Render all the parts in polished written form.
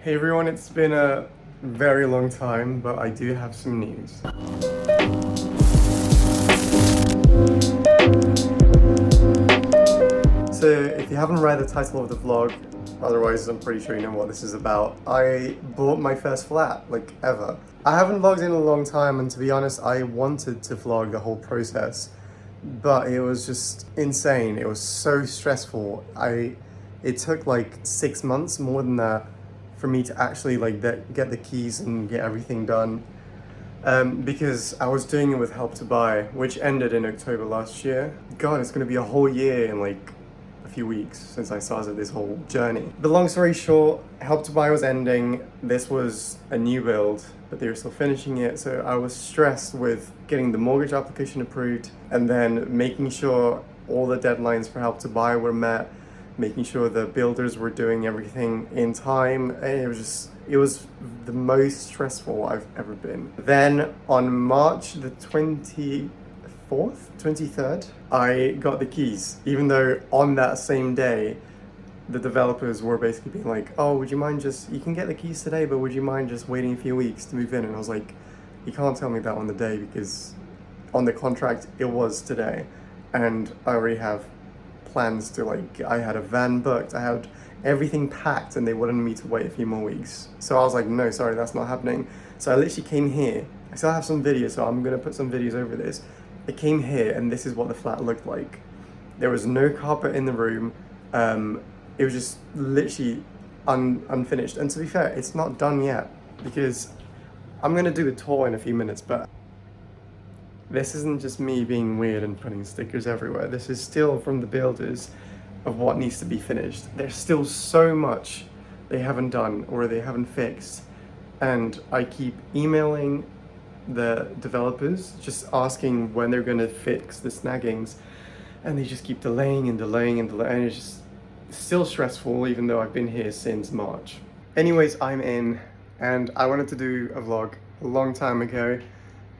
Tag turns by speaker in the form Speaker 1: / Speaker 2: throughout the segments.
Speaker 1: Hey everyone, it's been a very long time, but I do have some news. So if you haven't read the title of the vlog, otherwise I'm pretty sure you know what this is about. I bought my first flat, like ever. I haven't vlogged in a long time, and to be honest, I wanted to vlog the whole process, but it was just insane. It was so stressful. It took like 6 months, more than that, for me to actually like get the keys and get everything done. Because I was doing it with Help to Buy, which ended in October last year. God, it's gonna be a whole year in like a few weeks since I started this whole journey. The long story short, Help to Buy was ending. This was a new build, but they were still finishing it. So I was stressed with getting the mortgage application approved and then making sure all the deadlines for Help to Buy were met, making sure the builders were doing everything in time. And it was the most stressful I've ever been. Then on March the 23rd, I got the keys, even though on that same day, the developers were basically being like, oh, would you mind you can get the keys today, but would you mind just waiting a few weeks to move in? And I was like, you can't tell me that on the day, because on the contract, it was today. And I already have plans to I had a van booked, I had everything packed, and they wanted me to wait a few more weeks. So I was like, no, sorry, that's not happening. So I literally came here. I still have some videos, so I'm gonna put some videos over this. I came here and this is what the flat looked like. There was no carpet in the room. It was just literally unfinished. And to be fair, it's not done yet, because I'm gonna do the tour in a few minutes, but this isn't just me being weird and putting stickers everywhere. This is still from the builders of what needs to be finished. There's still so much they haven't done or they haven't fixed. And I keep emailing the developers, just asking when they're gonna fix the snaggings. And they just keep delaying and delaying and delaying. And it's just still stressful, even though I've been here since March. Anyways, I'm in, and I wanted to do a vlog a long time ago.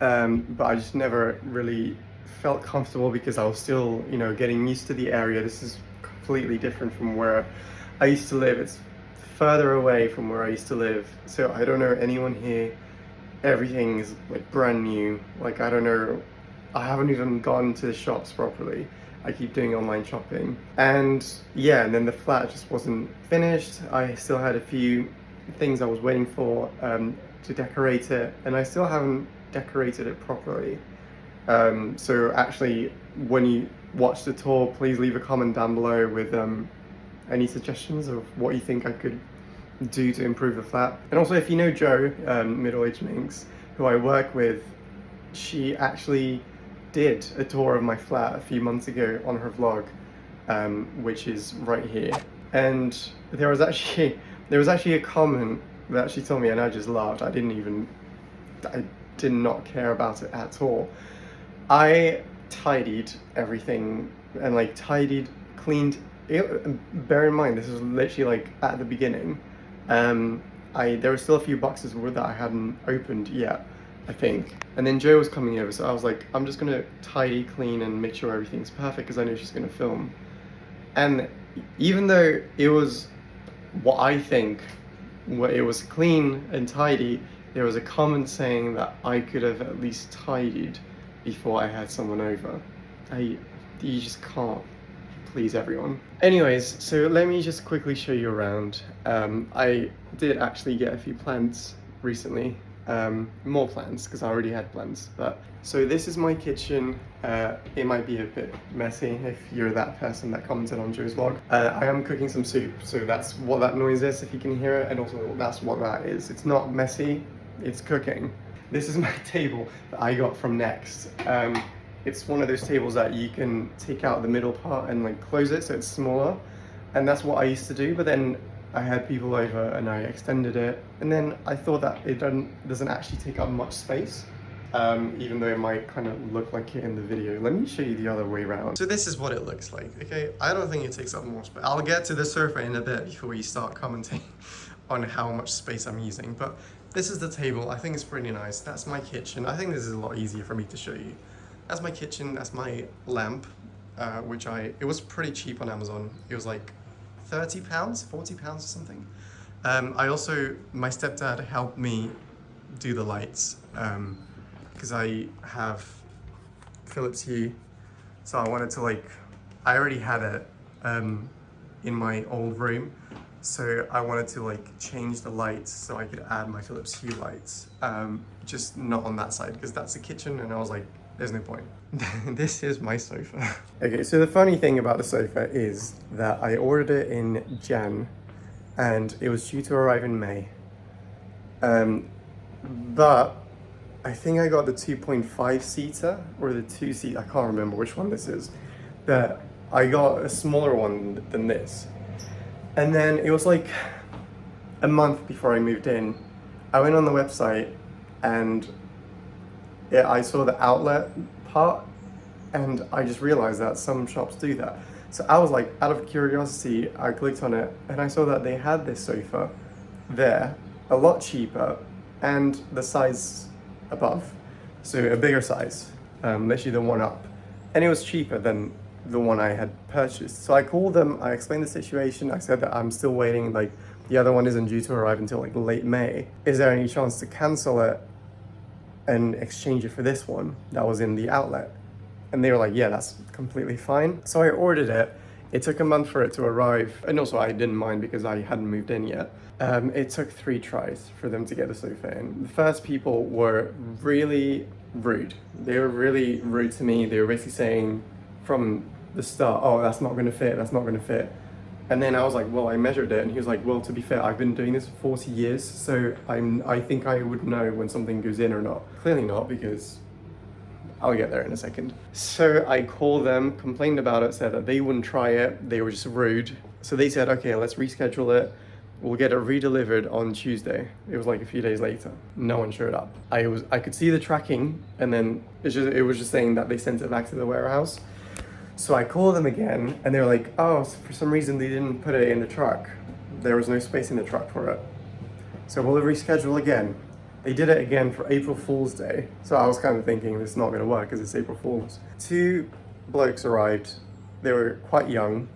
Speaker 1: But I just never really felt comfortable because I was still, getting used to the area. This is completely different from where I used to live. It's further away from where I used to live. So I don't know anyone here. Everything is like brand new. Like, I don't know. I haven't even gone to the shops properly. I keep doing online shopping. And yeah, and then the flat just wasn't finished. I still had a few things I was waiting for to decorate it, and I still haven't decorated it properly. So actually, when you watch the tour, please leave a comment down below with any suggestions of what you think I could do to improve the flat. And also, if you know Jo, Middle-Aged Minx, who I work with, she actually did a tour of my flat a few months ago on her vlog, which is right here. And there was actually a comment that she told me, and I just laughed. I did not care about it at all. I tidied everything and cleaned. Bear in mind, this was literally at the beginning. There were still a few boxes that I hadn't opened yet, I think. And then Jo was coming over, so I was like, I'm just gonna tidy, clean, and make sure everything's perfect because I know she's gonna film. And even though it was what I think, it was clean and tidy, there was a comment saying that I could have at least tidied before I had someone over. You just can't please everyone. Anyways, so let me just quickly show you around. I did actually get a few plants recently. More plants, because I already had plants. So this is my kitchen. It might be a bit messy if you're that person that commented on Joe's vlog. I am cooking some soup, so that's what that noise is, if you can hear it, and also that's what that is. It's not messy, it's cooking. This is my table that I got from Next. It's one of those tables that you can take out the middle part and close it so it's smaller. And that's what I used to do, but then I had people over and I extended it. And then I thought that it doesn't actually take up much space, even though it might kind of look like it in the video. Let me show you the other way around. So this is what it looks like, okay? I don't think it takes up more space. I'll get to the sofa in a bit before you start commenting on how much space I'm using. But this is the table. I think it's pretty nice. That's my kitchen. I think this is a lot easier for me to show you. That's my kitchen. That's my lamp, it was pretty cheap on Amazon. It was like £30, £40 or something. My stepdad helped me do the lights because I have Philips Hue, so I wanted to I already had it in my old room, so I wanted to change the lights so I could add my Philips Hue lights, just not on that side because that's the kitchen, and I was like, there's no point. This is my sofa. Okay, so the funny thing about the sofa is that I ordered it in Jan and it was due to arrive in May. But I think I got the 2.5 seater or the 2 seat, I can't remember which one this is, but I got a smaller one than this. And then it was like a month before I moved in, I went on the website and I saw the outlet part and I just realized that some shops do that. So I was like, out of curiosity, I clicked on it and I saw that they had this sofa there, a lot cheaper, and the size above. So a bigger size, literally the one up. And it was cheaper than the one I had purchased. So I called them, I explained the situation, I said that I'm still waiting, the other one isn't due to arrive until late May. Is there any chance to cancel it and exchange it for this one that was in the outlet? And they were like, yeah, that's completely fine. So I ordered it. It took a month for it to arrive. And also I didn't mind because I hadn't moved in yet. It took 3 tries for them to get the sofa in. The first people were really rude. They were really rude to me. They were basically saying from the start, oh, that's not gonna fit, that's not gonna fit. And then I was like, well, I measured it, and he was like, well, to be fair, I've been doing this for 40 years, so I think I would know when something goes in or not. Clearly not, because I'll get there in a second. So I called them, complained about it, said that they wouldn't try it, they were just rude. So they said, okay, let's reschedule it. We'll get it redelivered on Tuesday. It was like a few days later. No one showed up. I could see the tracking, and then it was just saying that they sent it back to the warehouse. So I called them again, and they were like, oh, so for some reason they didn't put it in the truck. There was no space in the truck for it. So we'll reschedule again. They did it again for April Fool's Day. So I was kind of thinking this is not gonna work because it's April Fool's. 2 blokes arrived. They were quite young.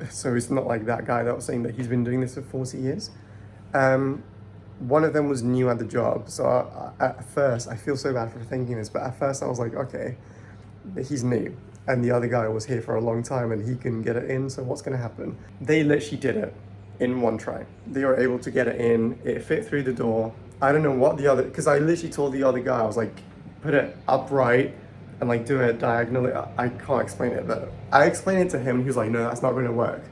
Speaker 1: So it's not like that guy that was saying that he's been doing this for 40 years. One of them was new at the job. So at first, I feel so bad for thinking this, but at first I was like, okay, he's new. And the other guy was here for a long time and he couldn't get it in, so what's gonna happen? They literally did it in one try. They were able to get it in, it fit through the door. I don't know what because I literally told the other guy, I was like, put it upright and do it diagonally. I can't explain it, but I explained it to him, he was like, no, that's not gonna work.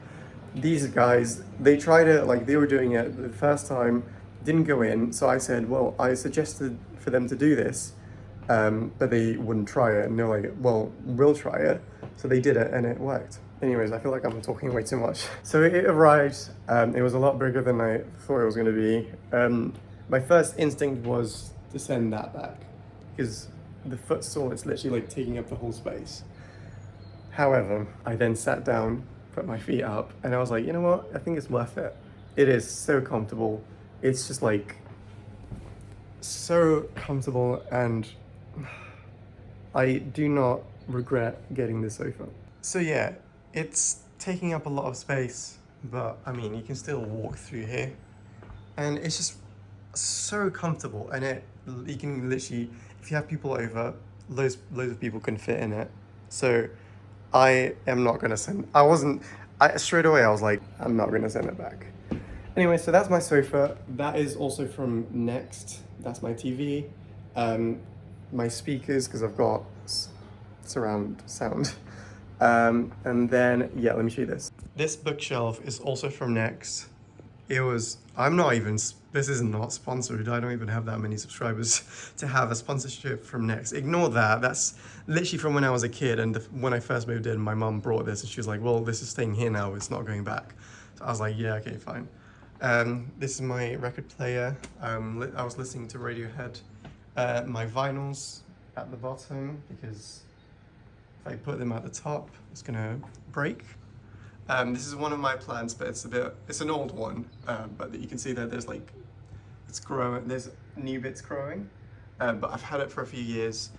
Speaker 1: These guys, they tried it, they were doing it the first time, didn't go in, so I said, well, I suggested for them to do this, but they wouldn't try it, and they're like, well, we'll try it. So they did it and it worked. Anyways, I feel like I'm talking way too much. So it arrived, it was a lot bigger than I thought it was gonna be. My first instinct was to send that back, because the footstool, it's literally taking up the whole space. However, I then sat down, put my feet up, and I was like, you know what, I think it's worth it. It is so comfortable. It's just so comfortable, and I do not regret getting this sofa. So yeah, it's taking up a lot of space, but I mean, you can still walk through here, and it's just so comfortable, and you can literally, if you have people over, loads of people can fit in it. So I am not gonna straight away I was like, I'm not gonna send it back. Anyway, so that's my sofa. That is also from Next. That's my TV. My speakers, because I've got surround sound. And then, yeah, let me show you this. This bookshelf is also from Next. This is not sponsored. I don't even have that many subscribers to have a sponsorship from Next. Ignore that. That's literally from when I was a kid, and when I first moved in, my mum brought this, and she was like, well, this is staying here now, it's not going back. So I was like, yeah, okay, fine. This is my record player. I was listening to Radiohead. My vinyls at the bottom, because if I put them at the top, it's gonna break. This is one of my plants, but it's an old one, but you can see that there's it's growing, there's new bits growing, but I've had it for a few years.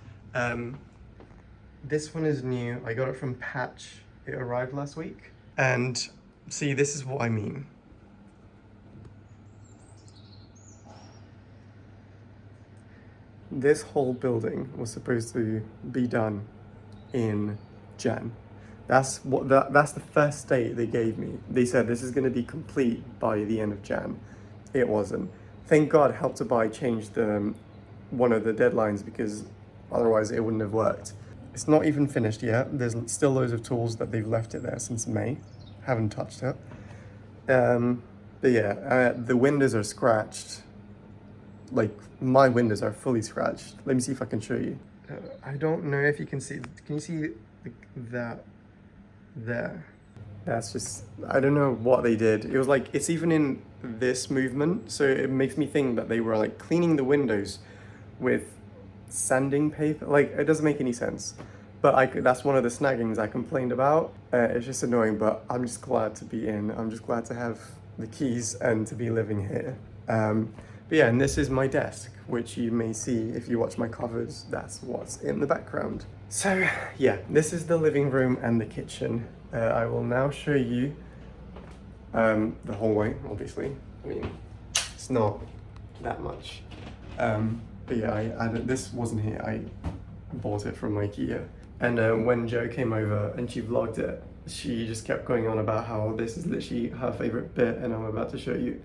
Speaker 1: This one is new. I got it from Patch. It arrived last week. And see, this is what I mean. this whole building was supposed to be done in Jan. That's the first date they gave me. They said this is going to be complete by the end of Jan. It wasn't. Thank God Help to Buy changed one of the deadlines, because otherwise it wouldn't have worked. It's not even finished yet. There's still loads of tools that they've left it there since May. Haven't touched it. But yeah, the windows are scratched. Like, my windows are fully scratched. Let me see if I can show you. I don't know if you can see. Can you see that there? That's just, I don't know what they did. It was like, it's even in this movement, so it makes me think that they were like cleaning the windows with sanding paper. Like, it doesn't make any sense. But that's one of the snaggings I complained about. It's just annoying, but I'm just glad to be in. I'm just glad to have the keys and to be living here. But yeah, and this is my desk, which you may see if you watch my covers. That's what's in the background. So yeah, this is the living room and the kitchen. I will now show you the hallway, obviously. I mean, it's not that much. But yeah, this wasn't here. I bought it from IKEA. And when Jo came over and she vlogged it, she just kept going on about how this is literally her favorite bit, and I'm about to show you.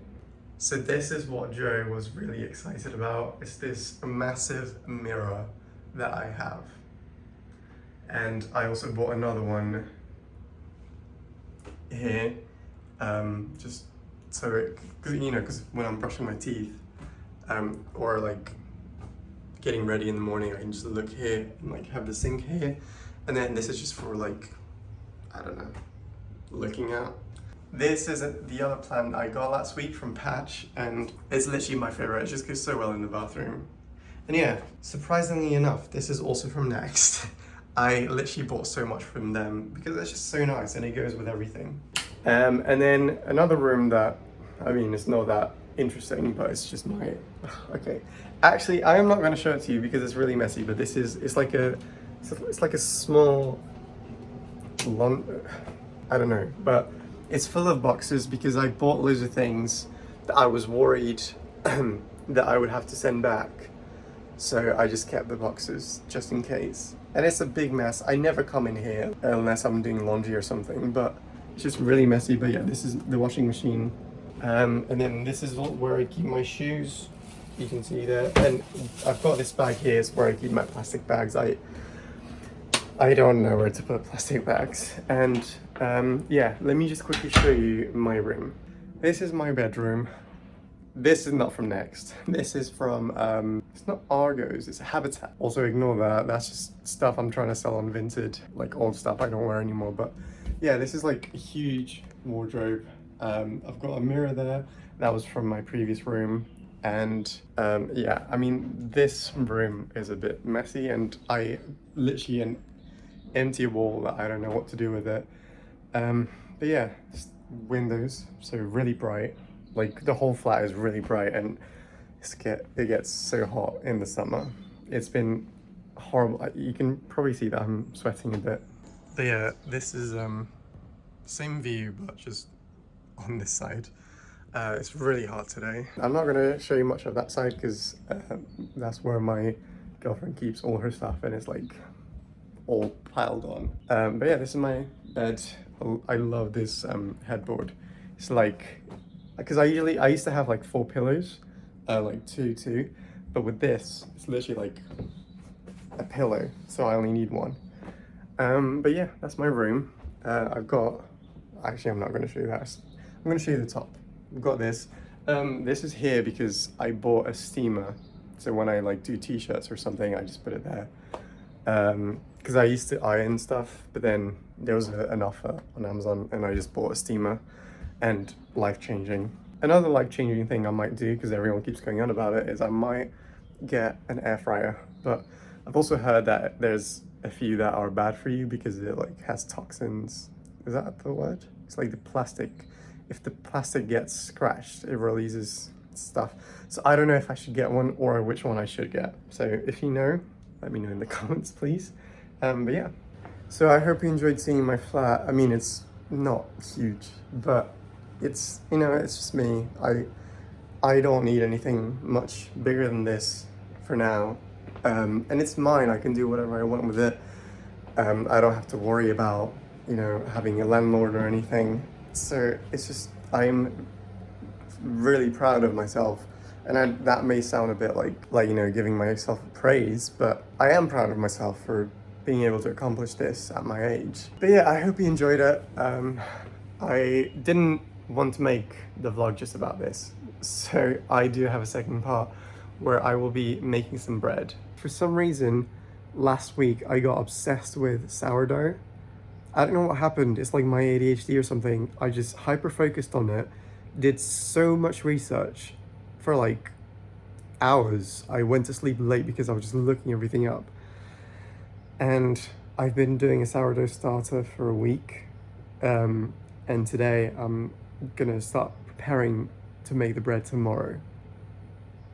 Speaker 1: So this is what Jo was really excited about. It's this massive mirror that I have. And I also bought another one here, just so it, because when I'm brushing my teeth, or like getting ready in the morning, I can just look here and like have the sink here. And then this is just for like, I don't know, looking at. This is the other plant I got last week from Patch, and it's literally my favorite. It just goes so well in the bathroom. And yeah, surprisingly enough, this is also from Next. I literally bought so much from them because it's just so nice and it goes with everything. And then another room that, I mean, it's not that interesting, but it's just my, okay. Actually, I am not going to show it to you because it's really messy, but this is, it's like a small, I don't know, but it's full of boxes because I bought loads of things that I was worried that I would have to send back. So I just kept the boxes just in case. And it's a big mess. I never come in here unless I'm doing laundry or something, but it's just really messy. But yeah, this is the washing machine. And then this is where I keep my shoes. You can see there. And I've got this bag here, is where I keep my plastic bags. I don't know where to put plastic bags. And yeah, let me just quickly show you my room. This is my bedroom. This is not from Next. This is from, it's not Argos, it's Habitat. Also ignore that, that's just stuff I'm trying to sell on Vinted, like old stuff I don't wear anymore. But yeah, this is like a huge wardrobe. I've got a mirror there, that was from my previous room. And yeah, I mean, this room is a bit messy and I literally an empty wall that I don't know what to do with it. But yeah, windows, so really bright. Like the whole flat is really bright, and it gets so hot in the summer. It's been horrible. You can probably see that I'm sweating a bit. But yeah, this is same view, but just on this side. It's really hot today. I'm not gonna show you much of that side because that's where my girlfriend keeps all her stuff, and it's like all piled on. But yeah, this is my bed. I love this headboard. It's like, because I used to have like 4 pillows, like two, but with this, it's literally like a pillow, so I only need one. But yeah, that's my room. Actually, I'm not going to show you that. I'm going to show you the top. I've got this. This is here because I bought a steamer, so when I like do t-shirts or something, I just put it there. Because I used to iron stuff, but then there was an offer on Amazon and I just bought a steamer. And life-changing. Another life-changing thing I might do, because everyone keeps going on about it, is I might get an air fryer. But I've also heard that there's a few that are bad for you because it like has toxins. Is that the word? It's like the plastic. If the plastic gets scratched, it releases stuff. So I don't know if I should get one or which one I should get. So if you know, let me know in the comments, please. But yeah. So I hope you enjoyed seeing my flat. I mean, it's not huge, but it's, it's just me. I don't need anything much bigger than this for now. And it's mine. I can do whatever I want with it. I don't have to worry about, having a landlord or anything. So it's just, I'm really proud of myself. And that may sound a bit like giving myself praise, but I am proud of myself for being able to accomplish this at my age. But yeah, I hope you enjoyed it. I didn't want to make the vlog just about this, so I do have a second part where I will be making some bread. For some reason, last week I got obsessed with sourdough. I don't know what happened. It's like my ADHD or something. I just hyper focused on it, did so much research for like hours. I went to sleep late because I was just looking everything up. And I've been doing a sourdough starter for a week. And today I'm gonna start preparing to make the bread tomorrow.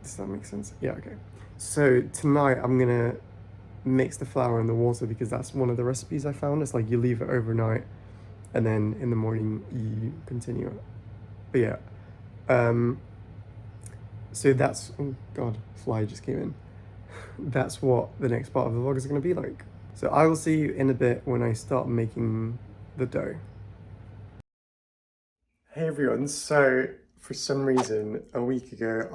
Speaker 1: Does that make sense? Yeah, okay. So tonight I'm gonna mix the flour and the water because that's one of the recipes I found. It's like you leave it overnight and then in the morning you continue it. But yeah, so that's, oh God, fly just came in. That's what the next part of the vlog is gonna be like. So I will see you in a bit when I start making the dough. Hey everyone, so for some reason a week ago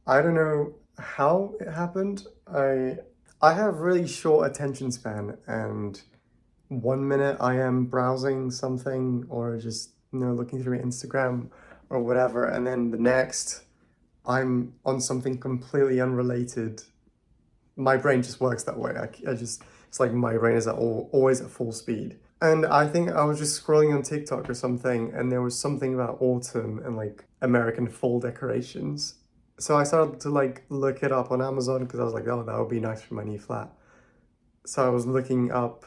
Speaker 1: I don't know how it happened. I have really short attention span, and 1 minute I am browsing something or just looking through Instagram or whatever, and then the next I'm on something completely unrelated. My brain just works that way. It's like my brain is always at full speed. And I think I was just scrolling on TikTok or something, and there was something about autumn and like American fall decorations. So I started to like look it up on Amazon because I was like, oh, that would be nice for my new flat. So I was looking up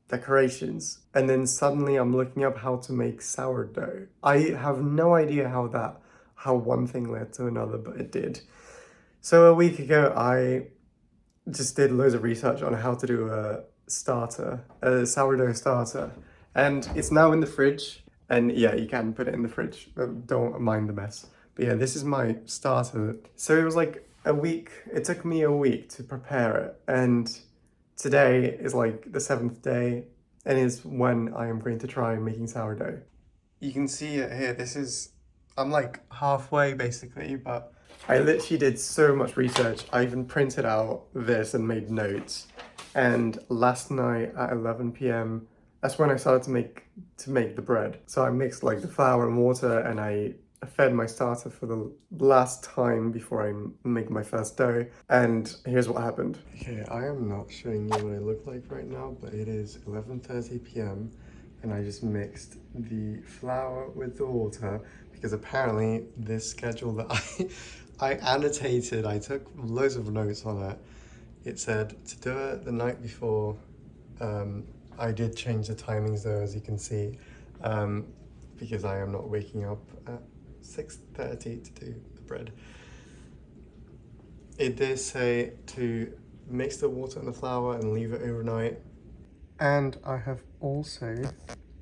Speaker 1: decorations, and then suddenly I'm looking up how to make sourdough. I have no idea how one thing led to another, but it did. So a week ago, I just did loads of research on how to do a sourdough starter, and it's now in the fridge. And yeah, you can put it in the fridge, don't mind the mess. But yeah, this is my starter. So it was like it took me a week to prepare it, and today is like the 7th day and is when I am going to try making sourdough. You can see it here. I'm like halfway basically, but I literally did so much research. I even printed out this and made notes. And last night at 11 p.m, that's when I started to make the bread. So I mixed like the flour and water, and I fed my starter for the last time before I make my first dough. And here's what happened. Okay, I am not showing you what I look like right now, but it is 11:30 p.m. and I just mixed the flour with the water because apparently this schedule that I annotated, I took loads of notes on it. It said to do it the night before. I did change the timings though, as you can see, because I am not waking up at 6:30 to do the bread. It did say to mix the water and the flour and leave it overnight. And I have also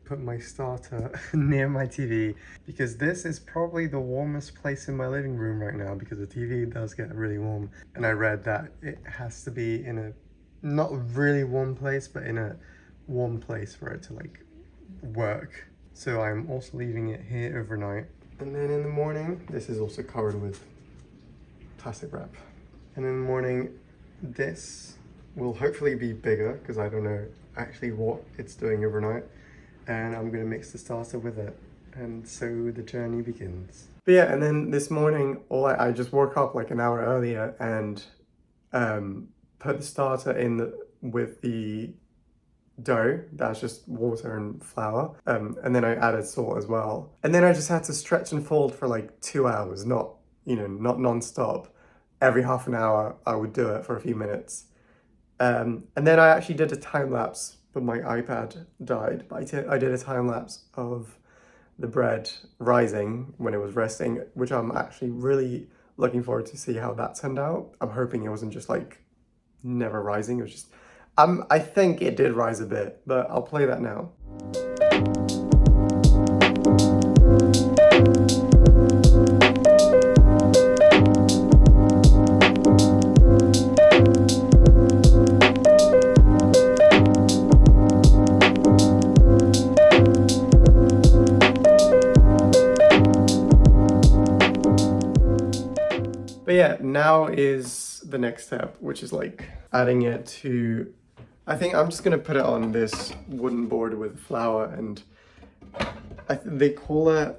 Speaker 1: put my starter near my TV because this is probably the warmest place in my living room right now because the TV does get really warm. And I read that it has to be in a not really warm place, but in a warm place for it to like work. So I'm also leaving it here overnight. And then in the morning, this is also covered with plastic wrap. And in the morning, this will hopefully be bigger because I don't know actually what it's doing overnight. And I'm gonna mix the starter with it. And so the journey begins. But yeah, and then this morning, I just woke up like an hour earlier and put the starter in with the dough. That's just water and flour. And then I added salt as well. And then I just had to stretch and fold for like 2 hours, not non-stop. Every half an hour, I would do it for a few minutes. And then I actually did a time lapse, but my iPad died. But I did a time lapse of the bread rising when it was resting, which I'm actually really looking forward to see how that turned out. I'm hoping it wasn't just like never rising. It was just, I think it did rise a bit, but I'll play that now. But yeah, now is the next step, which is like adding it to, I think I'm just gonna put it on this wooden board with flour, and they call it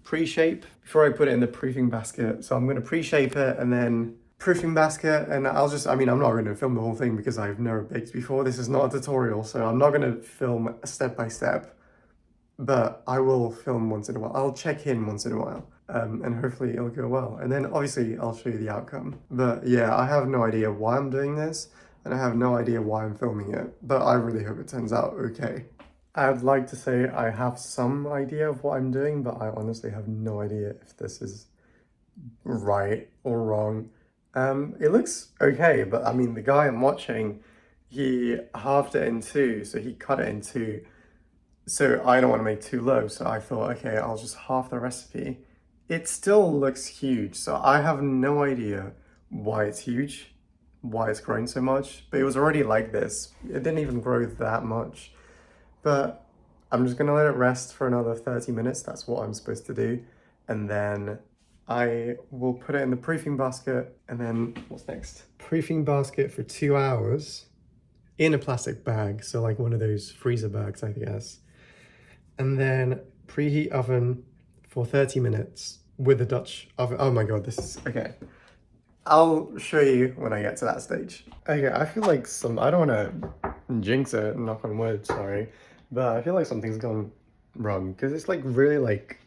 Speaker 1: pre-shape before I put it in the proofing basket. So I'm gonna pre-shape it and then proofing basket, and I mean, I'm not gonna film the whole thing because I've never baked before. This is not a tutorial, so I'm not gonna film step by step, but I will film once in a while. I'll check in once in a while. And hopefully it'll go well. And then obviously I'll show you the outcome. But yeah, I have no idea why I'm doing this, and I have no idea why I'm filming it, but I really hope it turns out okay. I'd like to say I have some idea of what I'm doing, but I honestly have no idea if this is right or wrong. It looks okay, but I mean, the guy I'm watching, he halved it in two, so he cut it in two. So I don't want to make too low, so I thought, okay, I'll just half the recipe. It still looks huge, so I have no idea why it's huge, why it's grown so much, but it was already like this. It didn't even grow that much, but I'm just gonna let it rest for another 30 minutes. That's what I'm supposed to do. And then I will put it in the proofing basket, and then what's next? Proofing basket for 2 hours in a plastic bag, so like one of those freezer bags, I guess. And then preheat oven for 30 minutes with the Dutch oven. Oh my God, this is, okay. I'll show you when I get to that stage. Okay, I feel like I don't want to jinx it, knock on wood, sorry, but I feel like something's gone wrong because it's like really like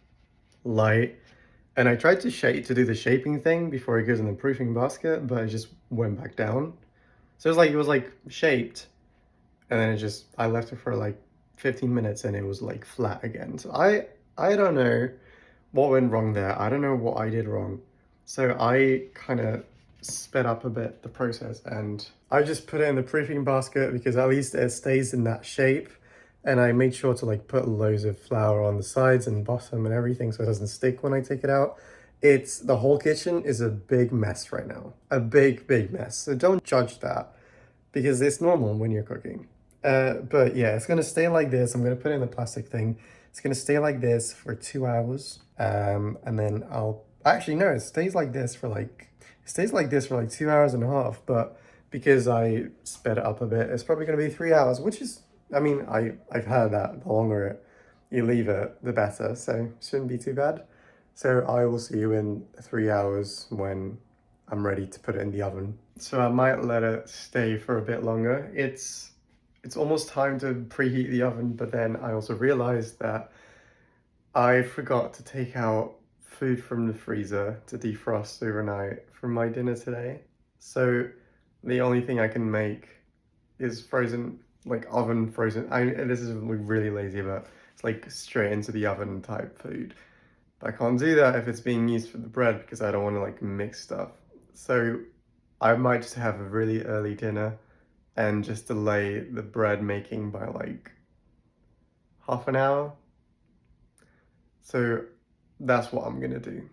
Speaker 1: light. And I tried to do the shaping thing before it goes in the proofing basket, but it just went back down. So it was like shaped, and then I left it for like 15 minutes and it was like flat again. So I don't know what went wrong there. I don't know what I did wrong. So I kind of sped up a bit the process, and I just put it in the proofing basket because at least it stays in that shape. And I made sure to like put loads of flour on the sides and bottom and everything so it doesn't stick when I take it out. The whole kitchen is a big mess right now. A big mess. So don't judge that because it's normal when you're cooking. But yeah, it's gonna stay like this. I'm gonna put it in the plastic thing. It's gonna stay like this for 2 hours. And then it stays like this for like 2 hours and a half. But because I sped it up a bit, it's probably gonna be 3 hours, which is, I mean, I've heard that the longer you leave it, the better. So it shouldn't be too bad. So I will see you in 3 hours when I'm ready to put it in the oven. So I might let it stay for a bit longer. It's almost time to preheat the oven, but then I also realized that I forgot to take out food from the freezer to defrost overnight for my dinner today. So the only thing I can make is frozen, like oven frozen. This is really lazy, but it's like straight into the oven type food. But I can't do that if it's being used for the bread because I don't want to like mix stuff. So I might just have a really early dinner and just delay the bread making by like half an hour. So that's what I'm gonna do.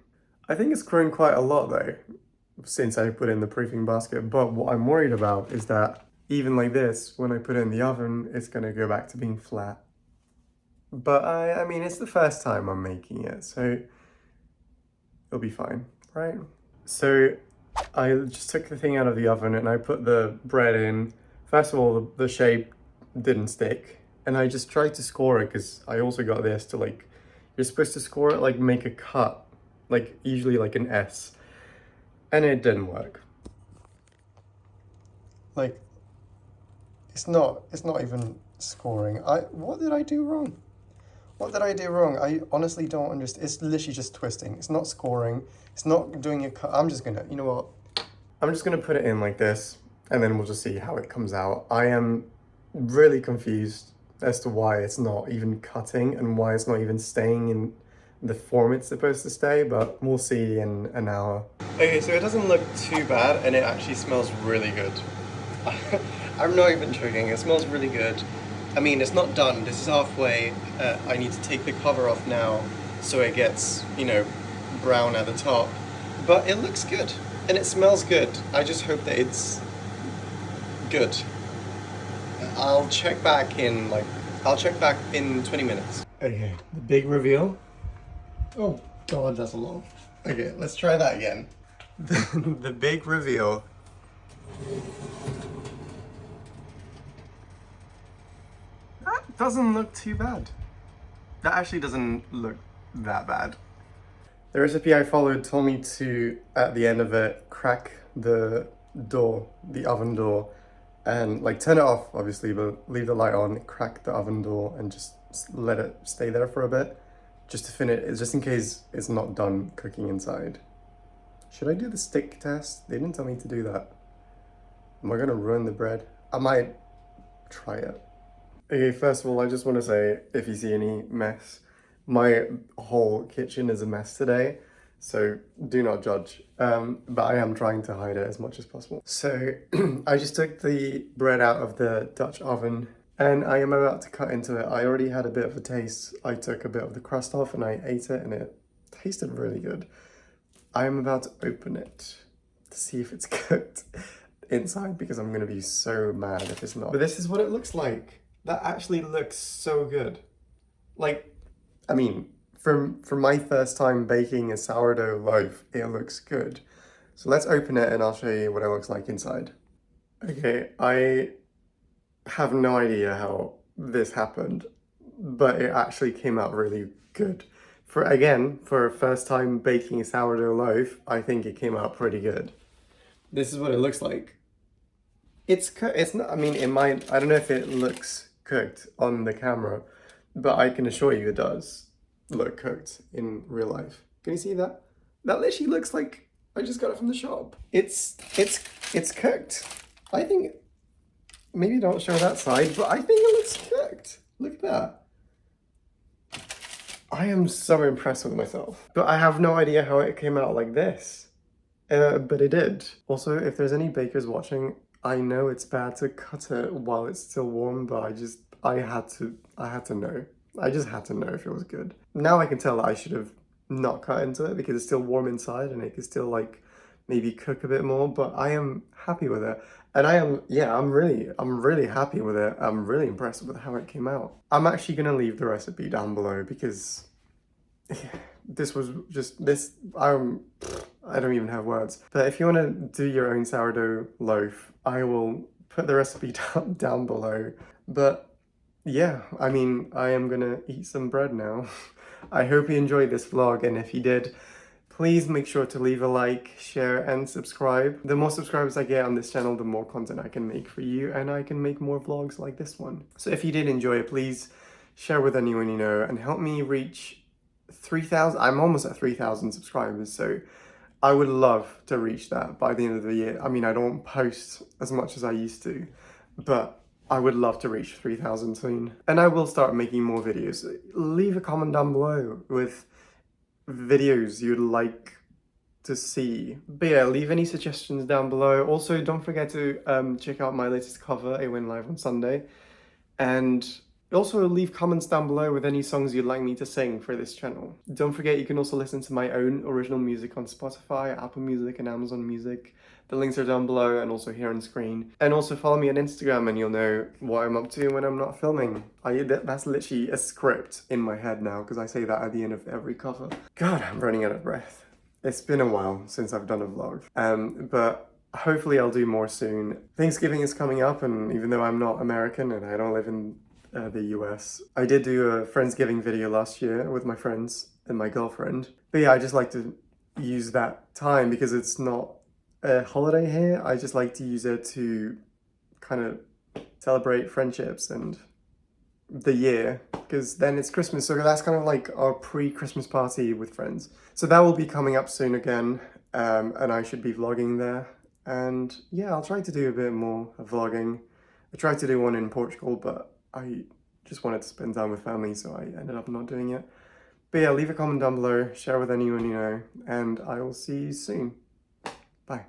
Speaker 1: I think it's grown quite a lot though, since I put it in the proofing basket. But what I'm worried about is that even like this, when I put it in the oven, it's gonna go back to being flat. But I mean, it's the first time I'm making it, so it'll be fine, right? So I just took the thing out of the oven and I put the bread in. First of all, the shape didn't stick, and I just tried to score it because I also got this to like, you're supposed to score it like make a cut, like usually like an S, and it didn't work. Like, it's not even scoring. What did I do wrong? What did I do wrong? I honestly don't understand. It's literally just twisting. It's not scoring. It's not doing a cut. I'm just gonna, you know what? I'm just gonna put it in like this, and then we'll just see how it comes out. I am really confused as to why it's not even cutting and why it's not even staying in the form it's supposed to stay, but we'll see in an hour. Okay, so it doesn't look too bad, and it actually smells really good. I'm not even joking, it smells really good. I mean, it's not done, this is halfway. I need to take the cover off now so it gets, you know, brown at the top. But it looks good, and it smells good. I just hope that it's good. I'll check back in 20 minutes. Okay, the big reveal. Oh God, that's a lot. Okay, let's try that again. The big reveal. That doesn't look too bad. That actually doesn't look that bad. The recipe I followed told me to, at the end of it, crack the door, the oven door, and like turn it off, obviously, but leave the light on, crack the oven door, and just let it stay there for a bit, just to finish, just in case it's not done cooking inside. Should I do the stick test? They didn't tell me to do that. Am I gonna ruin the bread? I might try it. Okay, first of all, I just want to say, if you see any mess, my whole kitchen is a mess today, so do not judge. But I am trying to hide it as much as possible. So I just took the bread out of the Dutch oven and I am about to cut into it. I already had a bit of a taste. I took a bit of the crust off and I ate it and it tasted really good. I am about to open it to see if it's cooked inside because I'm gonna be so mad if it's not. But this is what it looks like. That actually looks so good. Like, I mean, from my first time baking a sourdough loaf, it looks good. So let's open it and I'll show you what it looks like inside. Okay, I have no idea how this happened, but it actually came out really good. For a first time baking a sourdough loaf, I think it came out pretty good. This is what it looks like. It's not, I mean, I don't know if it looks cooked on the camera, but I can assure you it does look cooked in real life. Can you see that? That literally looks like I just got it from the shop. It's cooked. I think, maybe don't show that side, but I think it looks cooked. Look at that. I am so impressed with myself. But I have no idea how it came out like this. But it did. Also, if there's any bakers watching, I know it's bad to cut it while it's still warm, but I had to know. I just had to know if it was good. Now I can tell that I should have not cut into it because it's still warm inside and it can still like maybe cook a bit more, but I am happy with it. And I'm really happy with it. I'm really impressed with how it came out. I'm actually gonna leave the recipe down below because this was just this, I don't even have words. But if you want to do your own sourdough loaf, I will put the recipe down below. But yeah, I mean, I am gonna eat some bread now. I hope you enjoyed this vlog, and if you did, please make sure to leave a like, share, and subscribe. The more subscribers I get on this channel, the more content I can make for you, and I can make more vlogs like this one. So if you did enjoy it, please share with anyone you know, and help me reach 3,000. I'm almost at 3,000 subscribers, so I would love to reach that by the end of the year. I mean, I don't post as much as I used to, but I would love to reach 3,000 soon. And I will start making more videos. Leave a comment down below with videos you'd like to see. But yeah, leave any suggestions down below. Also, don't forget to check out my latest cover. It went live on Sunday. And also leave comments down below with any songs you'd like me to sing for this channel. Don't forget you can also listen to my own original music on Spotify, Apple Music, and Amazon Music. The links are down below and also here on screen. And also follow me on Instagram and you'll know what I'm up to when I'm not filming. That's literally a script in my head now because I say that at the end of every cover. God, I'm running out of breath. It's been a while since I've done a vlog. But hopefully I'll do more soon. Thanksgiving is coming up, and even though I'm not American and I don't live in the US. I did do a Friendsgiving video last year with my friends and my girlfriend. But yeah, I just like to use that time because it's not a holiday here. I just like to use it to kind of celebrate friendships and the year, because then it's Christmas. So that's kind of like our pre-Christmas party with friends. So that will be coming up soon again. And I should be vlogging there. And yeah, I'll try to do a bit more vlogging. I tried to do one in Portugal, but I just wanted to spend time with family, so I ended up not doing it. But yeah, leave a comment down below, share with anyone you know, and I will see you soon. Bye.